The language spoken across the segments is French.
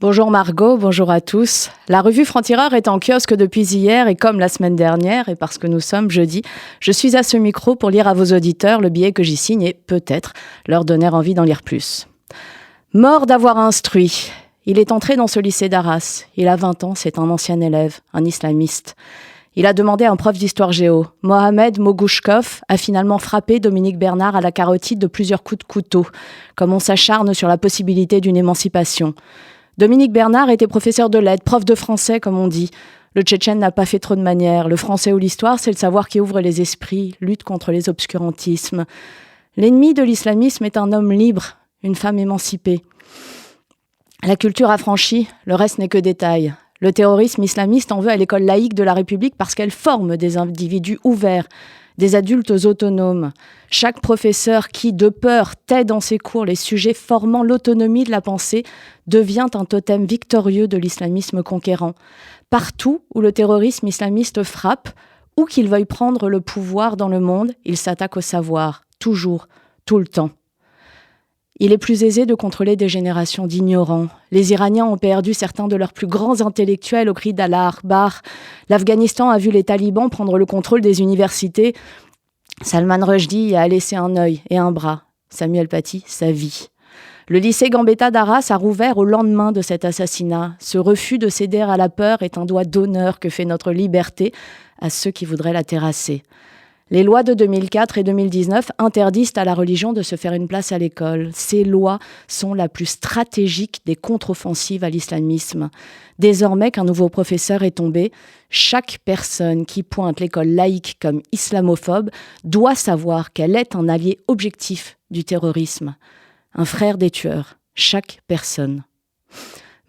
Bonjour Margot, bonjour à tous. La revue Franc-Tireur est en kiosque depuis hier et comme la semaine dernière, et parce que nous sommes jeudi, je suis à ce micro pour lire à vos auditeurs le billet que j'y signe et peut-être leur donner envie d'en lire plus. Mort d'avoir instruit. Il est entré dans ce lycée d'Arras. Il a 20 ans, c'est un ancien élève, un islamiste. Il a demandé à un prof d'histoire géo. Mohamed Mogouchkov a finalement frappé Dominique Bernard à la carotide de plusieurs coups de couteau, comme on s'acharne sur la possibilité d'une émancipation. Dominique Bernard était professeur de lettres, prof de français, comme on dit. Le tchétchène n'a pas fait trop de manières. Le français ou l'histoire, c'est le savoir qui ouvre les esprits, lutte contre les obscurantismes. L'ennemi de l'islamisme est un homme libre, une femme émancipée. La culture affranchie, le reste n'est que détail. Le terrorisme islamiste en veut à l'école laïque de la République parce qu'elle forme des individus ouverts, des adultes autonomes. Chaque professeur qui, de peur, tait dans ses cours les sujets formant l'autonomie de la pensée devient un totem victorieux de l'islamisme conquérant. Partout où le terrorisme islamiste frappe, ou qu'il veuille prendre le pouvoir dans le monde, il s'attaque au savoir, toujours, tout le temps. Il est plus aisé de contrôler des générations d'ignorants. Les Iraniens ont perdu certains de leurs plus grands intellectuels au cri d'Allah Akbar. L'Afghanistan a vu les talibans prendre le contrôle des universités. Salman Rushdie y a laissé un œil et un bras. Samuel Paty, sa vie. Le lycée Gambetta d'Arras a rouvert au lendemain de cet assassinat. Ce refus de céder à la peur est un doigt d'honneur que fait notre liberté à ceux qui voudraient la terrasser. Les lois de 2004 et 2019 interdisent à la religion de se faire une place à l'école. Ces lois sont la plus stratégique des contre-offensives à l'islamisme. Désormais qu'un nouveau professeur est tombé, chaque personne qui pointe l'école laïque comme islamophobe doit savoir qu'elle est un allié objectif du terrorisme. Un frère des tueurs, chaque personne.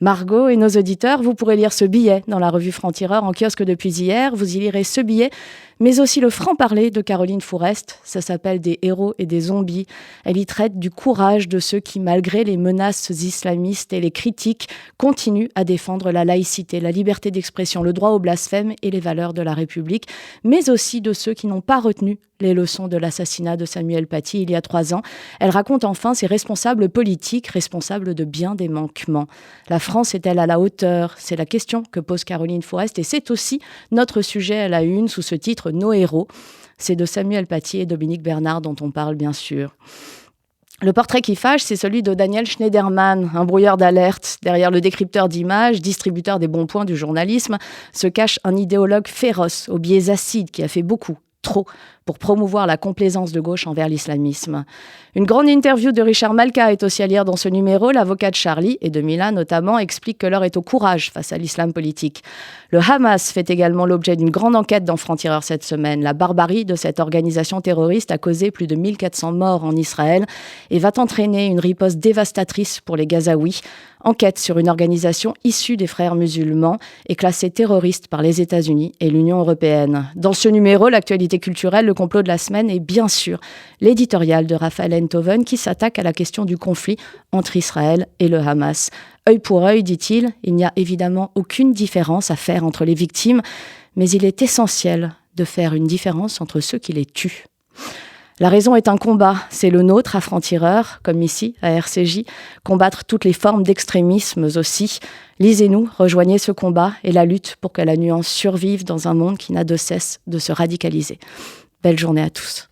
Margot et nos auditeurs, vous pourrez lire ce billet dans la revue Franc-Tireur en kiosque depuis hier. Vous y lirez ce billet, mais aussi le franc-parler de Caroline Fourest. Ça s'appelle « Des héros et des zombies ». Elle y traite du courage de ceux qui, malgré les menaces islamistes et les critiques, continuent à défendre la laïcité, la liberté d'expression, le droit au blasphème et les valeurs de la République, mais aussi de ceux qui n'ont pas retenu les leçons de l'assassinat de Samuel Paty il y a 3 ans. Elle raconte enfin ses responsables politiques, responsables de bien des manquements. La France est-elle à la hauteur ? C'est la question que pose Caroline Fourest et c'est aussi notre sujet à la une sous ce titre « Nos héros ». C'est de Samuel Paty et Dominique Bernard dont on parle bien sûr. Le portrait qui fâche, c'est celui de Daniel Schneiderman, un brouilleur d'alerte. Derrière le décrypteur d'images, distributeur des bons points du journalisme, se cache un idéologue féroce, aux biais acides, qui a fait beaucoup, trop, pour promouvoir la complaisance de gauche envers l'islamisme. Une grande interview de Richard Malka est aussi à lire dans ce numéro. L'avocat de Charlie, et de Mila notamment, explique que l'heure est au courage face à l'islam politique. Le Hamas fait également l'objet d'une grande enquête dans Franc-Tireur cette semaine. La barbarie de cette organisation terroriste a causé plus de 1400 morts en Israël et va entraîner une riposte dévastatrice pour les Gazaouis. Enquête sur une organisation issue des frères musulmans et classée terroriste par les États-Unis et l'Union européenne. Dans ce numéro, l'actualité culturelle, le complot de la semaine est bien sûr l'éditorial de Raphaël Enthoven qui s'attaque à la question du conflit entre Israël et le Hamas. Œil pour œil, dit-il, il n'y a évidemment aucune différence à faire entre les victimes, mais il est essentiel de faire une différence entre ceux qui les tuent. La raison est un combat, c'est le nôtre à Franc-Tireur, comme ici à RCJ, combattre toutes les formes d'extrémisme aussi. Lisez-nous, rejoignez ce combat et la lutte pour que la nuance survive dans un monde qui n'a de cesse de se radicaliser. Belle journée à tous.